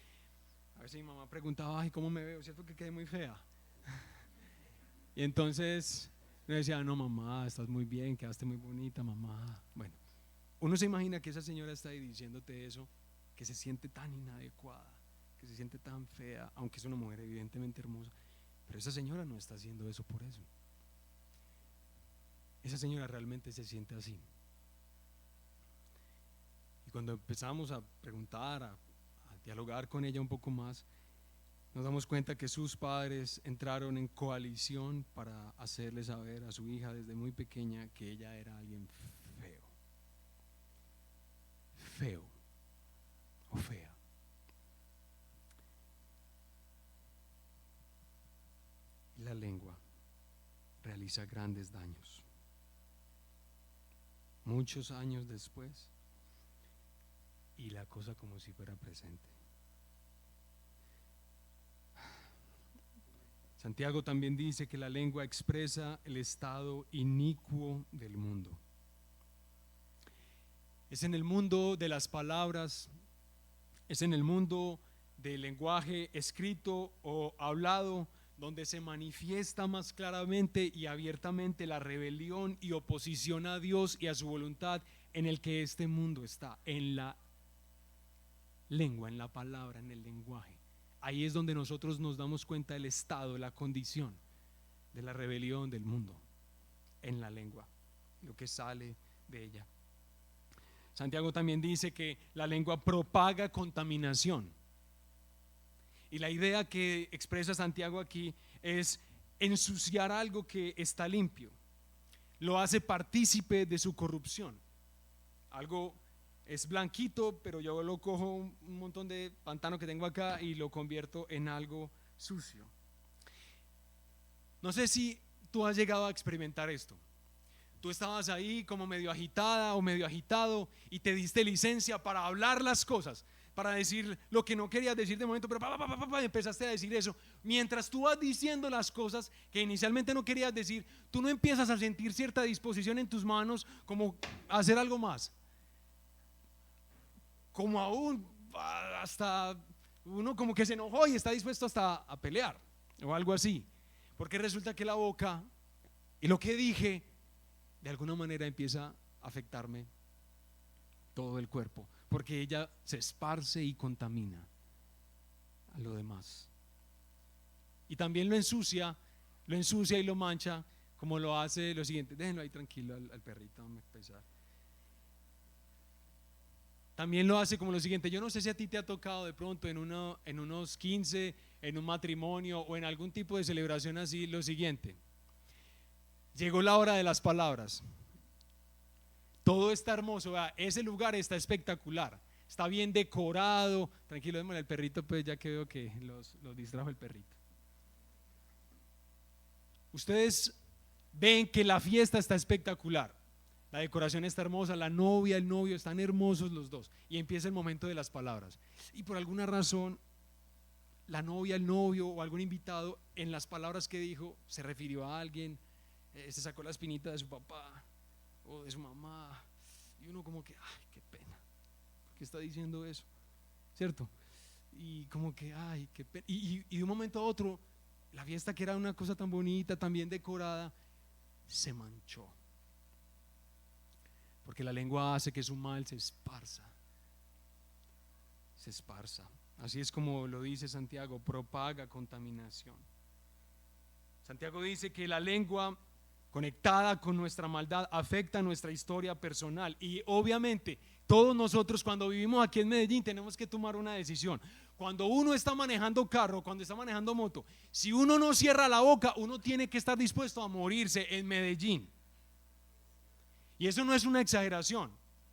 a veces mi mamá preguntaba, ay, ¿cómo me veo? ¿Cierto que quedé muy fea? Y entonces me decía, no, mamá, estás muy bien, quedaste muy bonita, mamá. Bueno, uno se imagina que esa señora está ahí diciéndote eso, que se siente tan inadecuada, que se siente tan fea, aunque es una mujer evidentemente hermosa. Pero esa señora no está haciendo eso por eso. Esa señora realmente se siente así. Y cuando empezamos a preguntar, a dialogar con ella un poco más, nos damos cuenta que sus padres entraron en coalición para hacerle saber a su hija desde muy pequeña que ella era alguien feo. Feo o fea. Y la lengua realiza grandes daños. Muchos años después, y la cosa como si fuera presente. Santiago también dice que la lengua expresa el estado inicuo del mundo. Es en el mundo de las palabras, es en el mundo del lenguaje escrito o hablado, donde se manifiesta más claramente y abiertamente la rebelión y oposición a Dios y a su voluntad, en el que este mundo está, en la lengua, en la palabra, en el lenguaje. Ahí es donde nosotros nos damos cuenta del estado, de la condición de la rebelión del mundo, en la lengua, lo que sale de ella. Santiago también dice que la lengua propaga contaminación. Y la idea que expresa Santiago aquí es ensuciar algo que está limpio. Lo hace partícipe de su corrupción. Algo es blanquito, pero yo lo cojo un montón de pantano que tengo acá y lo convierto en algo sucio. No sé si tú has llegado a experimentar esto. Tú estabas ahí como medio agitada o medio agitado y te diste licencia para hablar las cosas, para decir lo que no querías decir de momento, pero empezaste a decir eso. Mientras tú vas diciendo las cosas que inicialmente no querías decir, tú no empiezas a sentir cierta disposición en tus manos como a hacer algo más. Como aún hasta uno como que se enojó y está dispuesto hasta a pelear o algo así, porque resulta que la boca y lo que dije de alguna manera empieza a afectarme todo el cuerpo, porque ella se esparce y contamina a lo demás, y también lo ensucia y lo mancha, como lo hace lo siguiente. Déjenlo ahí tranquilo al perrito, me pesar. También lo hace como lo siguiente. Yo no sé si a ti te ha tocado de pronto en unos 15, en un matrimonio o en algún tipo de celebración así, lo siguiente: llegó la hora de las palabras. Todo está hermoso, ¿verdad? Ese lugar está espectacular, está bien decorado. Tranquilo, démosle al perrito, pues, ya que veo que los distrajo el perrito. Ustedes ven que la fiesta está espectacular, la decoración está hermosa, la novia, el novio están hermosos los dos, y empieza el momento de las palabras. Y por alguna razón, la novia, el novio o algún invitado, en las palabras que dijo, se refirió a alguien, se sacó la espinita de su papá o de su mamá, y uno como que, ay, qué pena, ¿por qué está diciendo eso? ¿Cierto? Y como que, ay, qué pena. Y de un momento a otro, la fiesta, que era una cosa tan bonita, tan bien decorada, se manchó, porque la lengua hace que su mal se esparza. Así es como lo dice Santiago, propaga contaminación. Santiago dice que la lengua conectada con nuestra maldad afecta nuestra historia personal, y obviamente todos nosotros cuando vivimos aquí en Medellín tenemos que tomar una decisión. Cuando uno está manejando carro, cuando está manejando moto, si uno no cierra la boca, uno tiene que estar dispuesto a morirse en Medellín. Y eso no es una exageración.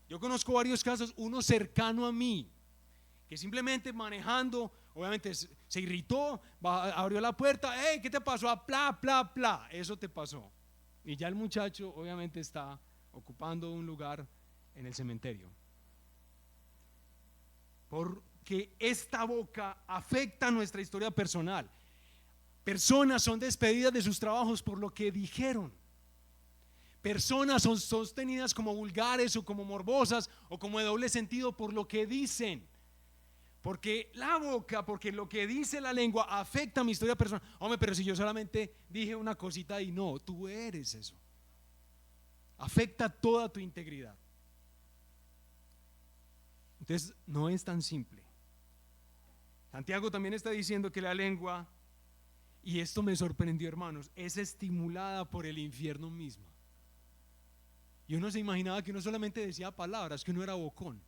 Yo conozco varios casos, uno cercano a mí, que simplemente manejando, obviamente se irritó, abrió la puerta, hey, ¿qué te pasó? Pla, pla, pla, eso te pasó. Y ya el muchacho obviamente está ocupando un lugar en el cementerio. Porque esta boca afecta nuestra historia personal. Personas son despedidas de sus trabajos por lo que dijeron. Personas son sostenidas como vulgares o como morbosas o como de doble sentido por lo que dicen. Porque la boca, porque lo que dice la lengua afecta mi historia personal. Hombre, pero si yo solamente dije una cosita y no, tú eres eso. Afecta toda tu integridad. Entonces, no es tan simple. Santiago también está diciendo que la lengua, y esto me sorprendió, hermanos, es estimulada por el infierno mismo. Y uno se imaginaba que uno solamente decía palabras, que uno era bocón.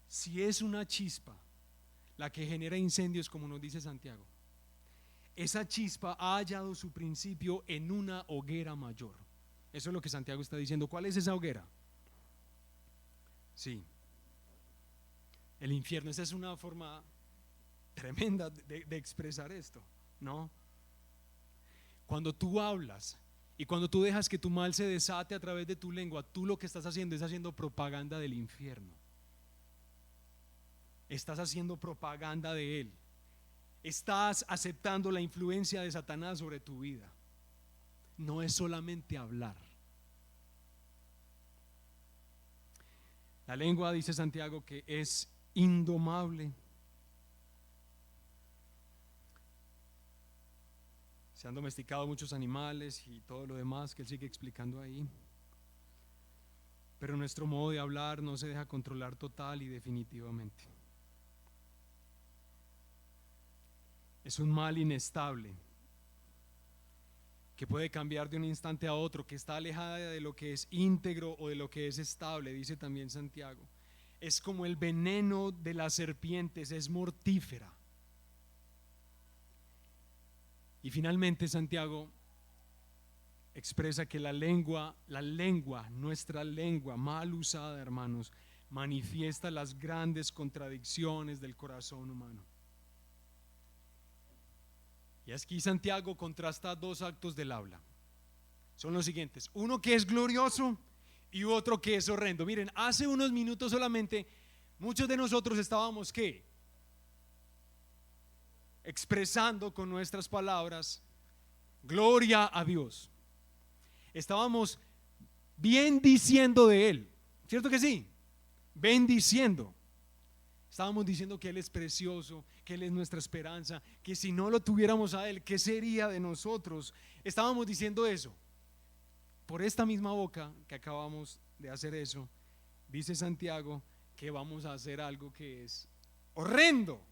Si es una chispa la que genera incendios, como nos dice Santiago, esa chispa ha hallado su principio en una hoguera mayor. Eso es lo que Santiago está diciendo. ¿Cuál es esa hoguera? Sí, el infierno. Esa es una forma tremenda de expresar esto, ¿no? Cuando tú hablas y cuando tú dejas que tu mal se desate a través de tu lengua, tú lo que estás haciendo es haciendo propaganda del infierno. Estás haciendo propaganda de él. Estás aceptando la influencia de Satanás sobre tu vida. No es solamente hablar. La lengua, dice Santiago, que es indomable. Se han domesticado muchos animales y todo lo demás que él sigue explicando ahí. Pero nuestro modo de hablar no se deja controlar total y definitivamente. Es un mal inestable que puede cambiar de un instante a otro, que está alejada de lo que es íntegro o de lo que es estable, dice también Santiago. Es como el veneno de las serpientes, es mortífera. Y finalmente Santiago expresa que la lengua, nuestra lengua mal usada, hermanos, manifiesta las grandes contradicciones del corazón humano. Y aquí Santiago contrasta dos actos del habla. Son los siguientes: uno que es glorioso y otro que es horrendo. Miren, hace unos minutos solamente muchos de nosotros estábamos ¿qué? Expresando con nuestras palabras gloria a Dios. Estábamos bendiciendo de Él, ¿cierto que sí? Bendiciendo. Estábamos diciendo que Él es precioso, que Él es nuestra esperanza, que si no lo tuviéramos a Él, ¿qué sería de nosotros? Estábamos diciendo eso. Por esta misma boca que acabamos de hacer eso, dice Santiago que vamos a hacer algo que es horrendo.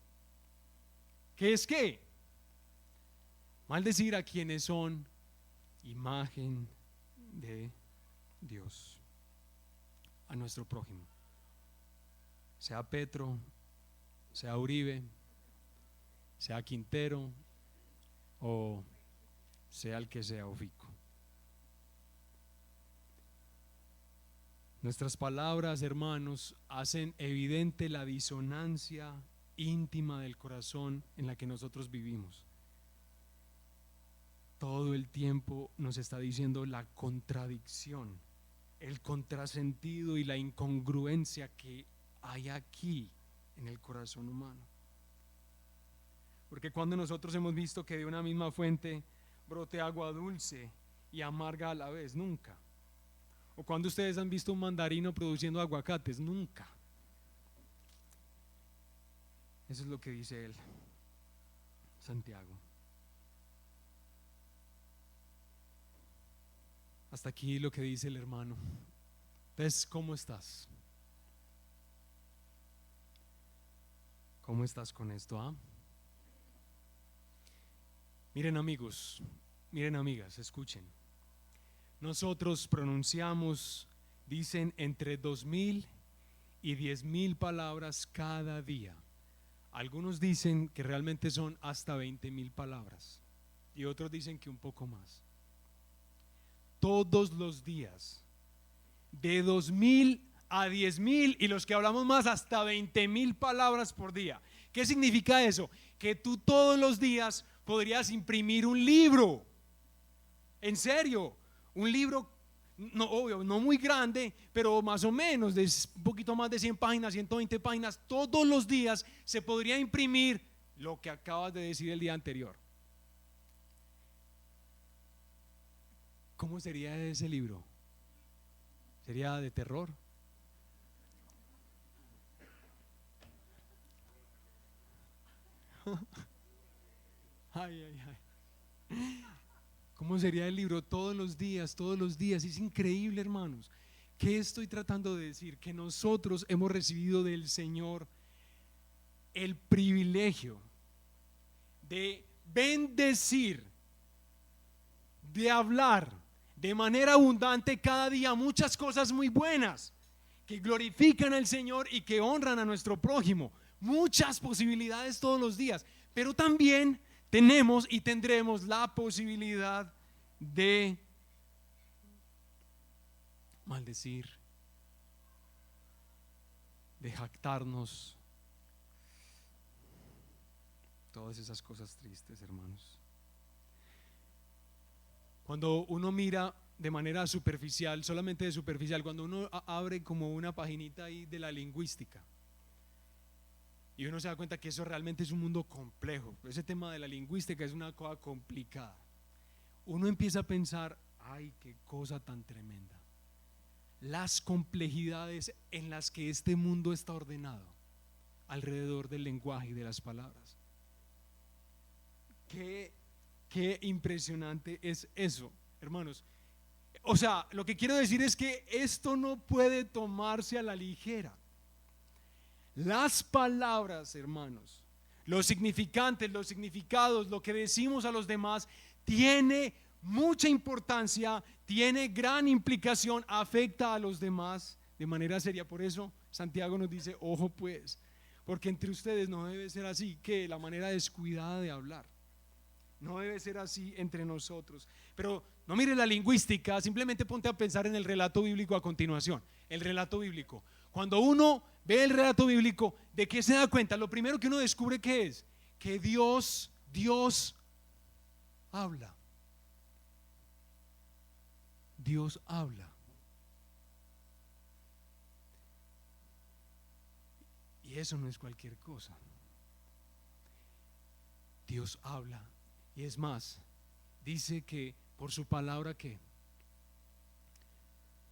¿Qué es qué? Maldecir a quienes son imagen de Dios, a nuestro prójimo. Sea Petro, sea Uribe, sea Quintero o sea el que sea Ofico. Nuestras palabras, hermanos, hacen evidente la disonancia íntima del corazón en la que nosotros vivimos. Todo el tiempo nos está diciendo la contradicción, el contrasentido y la incongruencia que hay aquí en el corazón humano. Porque cuando nosotros hemos visto que de una misma fuente brote agua dulce y amarga a la vez, nunca. O cuando ustedes han visto un mandarino produciendo aguacates, nunca. Eso es lo que dice él, Santiago. Hasta aquí lo que dice el hermano. Entonces, ¿cómo estás? ¿Cómo estás con esto? ¿Ah? Miren amigos, miren amigas, escuchen. Nosotros pronunciamos, dicen, entre 2,000 y 10,000 palabras cada día. Algunos dicen que realmente son hasta 20,000 palabras y otros dicen que un poco más. Todos los días, de 2,000 a 10,000 y los que hablamos más hasta 20,000 palabras por día. ¿Qué significa eso? Que tú todos los días podrías imprimir un libro. En serio, un libro, no, obvio, no muy grande, pero más o menos de un poquito más de 100 páginas, 120 páginas. Todos los días se podría imprimir lo que acabas de decir el día anterior. ¿Cómo sería ese libro? ¿Sería de terror? Ay, ay, ay. ¿Cómo sería el libro? Todos los días, todos los días. Es increíble, hermanos. ¿Qué estoy tratando de decir? Que nosotros hemos recibido del Señor el privilegio de bendecir, de hablar de manera abundante cada día muchas cosas muy buenas que glorifican al Señor y que honran a nuestro prójimo. Muchas posibilidades todos los días, pero también tenemos y tendremos la posibilidad de maldecir, de jactarnos, todas esas cosas tristes, hermanos. Cuando uno mira de manera superficial, solamente de superficial, cuando uno abre como una paginita ahí de la lingüística y uno se da cuenta que eso realmente es un mundo complejo, ese tema de la lingüística es una cosa complicada, uno empieza a pensar, ay, qué cosa tan tremenda, las complejidades en las que este mundo está ordenado alrededor del lenguaje y de las palabras. Qué impresionante es eso, hermanos. O sea, lo que quiero decir es que esto no puede tomarse a la ligera. Las palabras, hermanos, los significantes, los significados, lo que decimos a los demás, tiene mucha importancia, tiene gran implicación, afecta a los demás de manera seria. Por eso Santiago nos dice, ojo pues, porque entre ustedes no debe ser así, que la manera descuidada de hablar. No debe ser así entre nosotros. Pero no mire la lingüística, simplemente ponte a pensar en el relato bíblico a continuación. El relato bíblico. Cuando uno ve el relato bíblico, ¿de qué se da cuenta? Lo primero que uno descubre que es que Dios habla. Dios habla. Y eso no es cualquier cosa. Dios habla. Y es más, dice que por su palabra que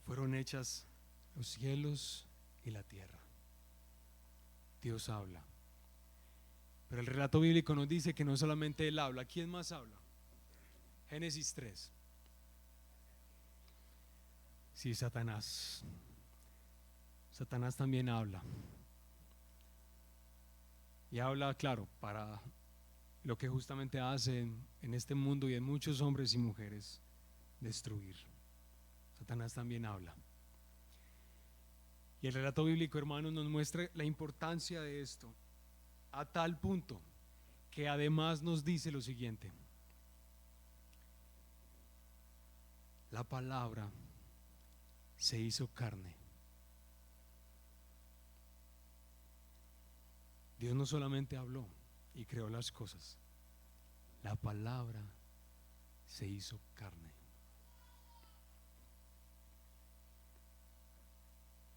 fueron hechas los cielos y la tierra. Dios habla. Pero el relato bíblico nos dice que no solamente Él habla. ¿Quién más habla? Génesis 3. Sí, Satanás. Satanás también habla. Y habla, claro, para lo que justamente hacen en este mundo y en muchos hombres y mujeres, destruir. Satanás también habla. Y el relato bíblico, hermanos, nos muestra la importancia de esto a tal punto que además nos dice lo siguiente: la palabra se hizo carne. Dios no solamente habló y creó las cosas, la palabra se hizo carne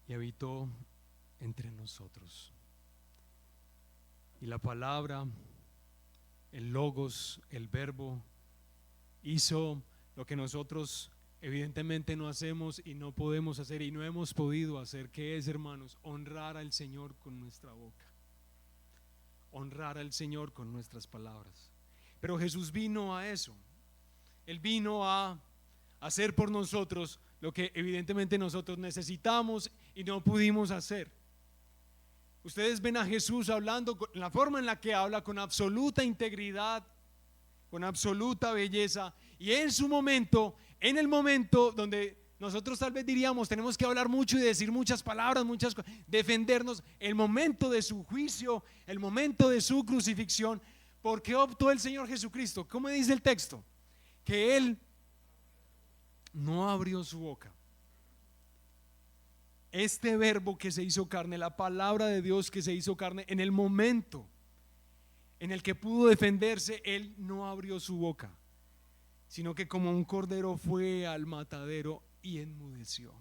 y habitó entre nosotros. Y la palabra, el logos, el verbo, hizo lo que nosotros evidentemente no hacemos y no podemos hacer y no hemos podido hacer, que es, hermanos, honrar al Señor con nuestra boca, honrar al Señor con nuestras palabras. Pero Jesús vino a eso. Él vino a hacer por nosotros lo que evidentemente nosotros necesitamos y no pudimos hacer. Ustedes ven a Jesús hablando, la forma en la que habla, con absoluta integridad, con absoluta belleza, y en su momento, en el momento donde nosotros tal vez diríamos tenemos que hablar mucho y decir muchas palabras, muchas cosas, defendernos, el momento de su juicio, el momento de su crucifixión. ¿Por qué optó el Señor Jesucristo? ¿Cómo dice el texto? Que Él no abrió su boca. Este verbo que se hizo carne, la palabra de Dios que se hizo carne, en el momento en el que pudo defenderse, Él no abrió su boca, sino que como un cordero fue al matadero y enmudeció.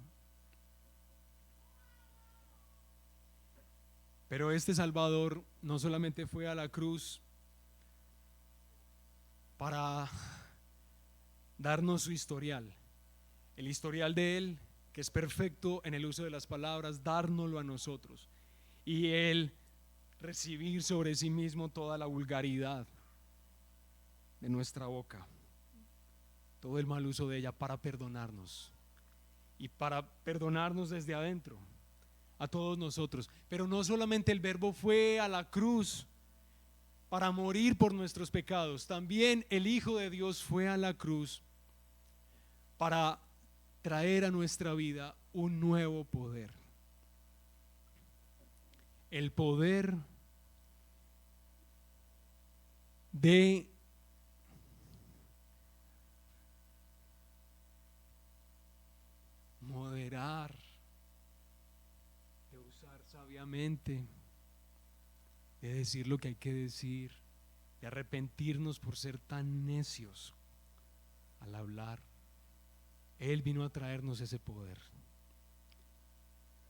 Pero este Salvador no solamente fue a la cruz para darnos su historial, el historial de Él, que es perfecto en el uso de las palabras, dárnoslo a nosotros, y Él recibir sobre sí mismo toda la vulgaridad de nuestra boca, todo el mal uso de ella, para perdonarnos, y para perdonarnos desde adentro a todos nosotros. Pero no solamente el verbo fue a la cruz para morir por nuestros pecados, también el Hijo de Dios fue a la cruz para traer a nuestra vida un nuevo poder. El poder de moderar, de usar sabiamente, de decir lo que hay que decir, de arrepentirnos por ser tan necios al hablar. Él vino a traernos ese poder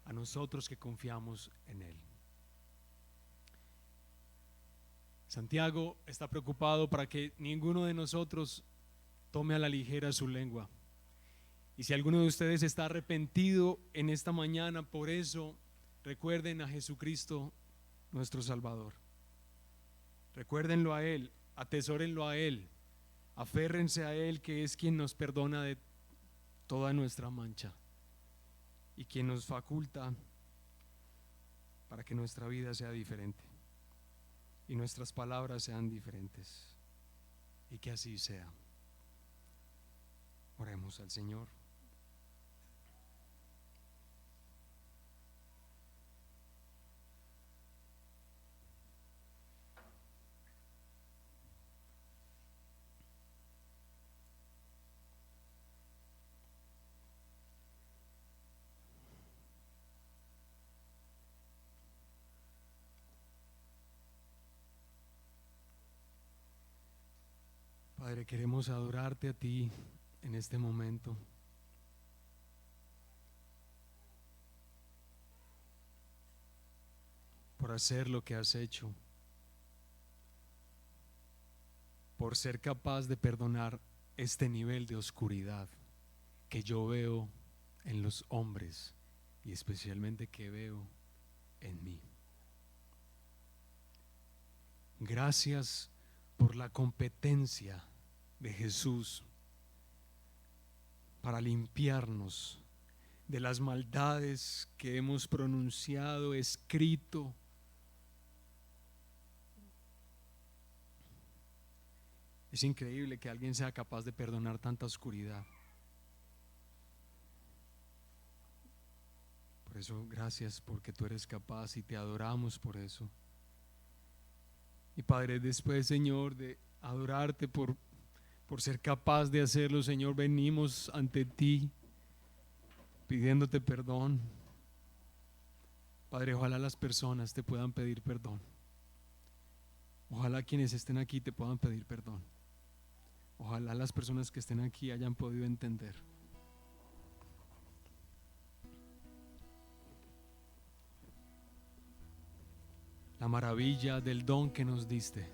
a nosotros que confiamos en Él. Santiago está preocupado para que ninguno de nosotros tome a la ligera su lengua. Y si alguno de ustedes está arrepentido en esta mañana por eso, recuerden a Jesucristo, nuestro Salvador. Recuérdenlo a Él, atesórenlo a Él, aférrense a Él, que es quien nos perdona de toda nuestra mancha y quien nos faculta para que nuestra vida sea diferente y nuestras palabras sean diferentes, y que así sea. Oremos al Señor. Padre, queremos adorarte a ti en este momento. Por hacer lo que has hecho, por ser capaz de perdonar este nivel de oscuridad que yo veo en los hombres y especialmente que veo en mí. Gracias por la competencia de Jesús para limpiarnos de las maldades que hemos pronunciado, escrito. Es increíble que alguien sea capaz de perdonar tanta oscuridad. Por eso, gracias, porque tú eres capaz y te adoramos por eso. Y Padre, después, Señor, de adorarte por ser capaz de hacerlo, Señor, venimos ante ti pidiéndote perdón. Padre, ojalá las personas te puedan pedir perdón. Ojalá quienes estén aquí te puedan pedir perdón. Ojalá las personas que estén aquí hayan podido entender. La maravilla del don que nos diste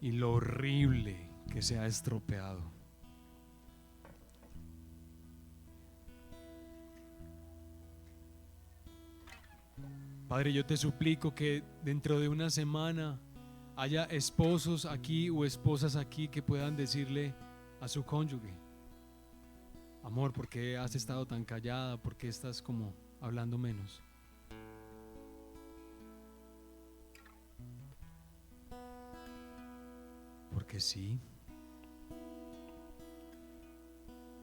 y lo horrible que se ha estropeado. Padre, yo te suplico que dentro de una semana haya esposos aquí o esposas aquí que puedan decirle a su cónyuge: Amor, ¿por qué has estado tan callada? ¿Por qué estás como hablando menos? Porque sí,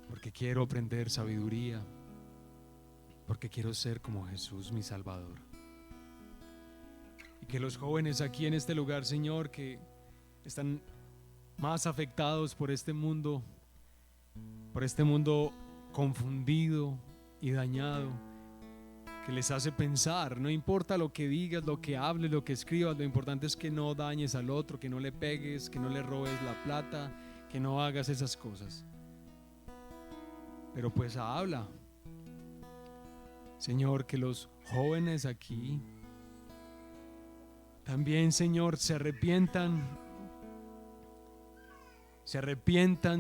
porque quiero aprender sabiduría, porque quiero ser como Jesús, mi Salvador. Y que los jóvenes aquí en este lugar, Señor, que están más afectados por este mundo confundido y dañado, que les hace pensar, no importa lo que digas, lo que hables, lo que escribas, lo importante es que no dañes al otro, que no le pegues, que no le robes la plata, que no hagas esas cosas. Pero pues habla, Señor, que los jóvenes aquí también, Señor, se arrepientan,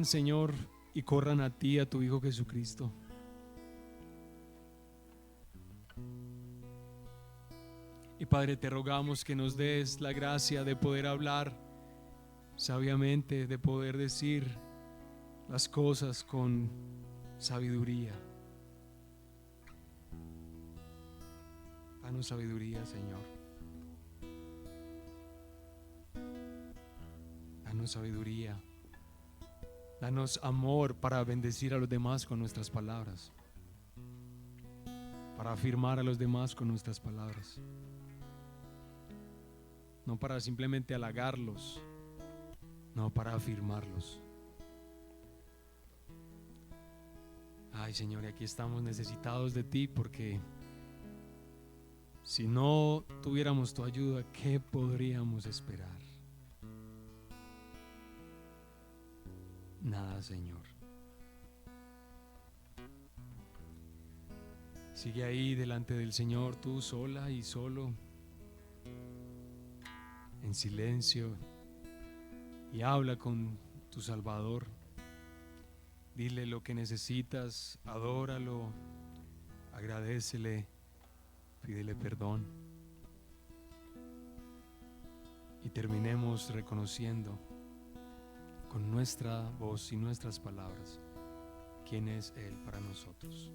Señor, y corran a ti, a tu Hijo Jesucristo. Y Padre, te rogamos que nos des la gracia de poder hablar sabiamente, de poder decir las cosas con sabiduría. Danos sabiduría, Señor. Danos sabiduría. Danos amor para bendecir a los demás con nuestras palabras, para afirmar a los demás con nuestras palabras, no para simplemente halagarlos, no, para afirmarlos. Ay, Señor, y aquí estamos necesitados de ti, porque si no tuviéramos tu ayuda, ¿qué podríamos esperar? Nada, Señor. Sigue ahí delante del Señor, tú sola y solo, en silencio, y habla con tu Salvador. Dile lo que necesitas, adóralo, agradécele, pídele perdón. Y terminemos reconociendo con nuestra voz y nuestras palabras quién es Él para nosotros.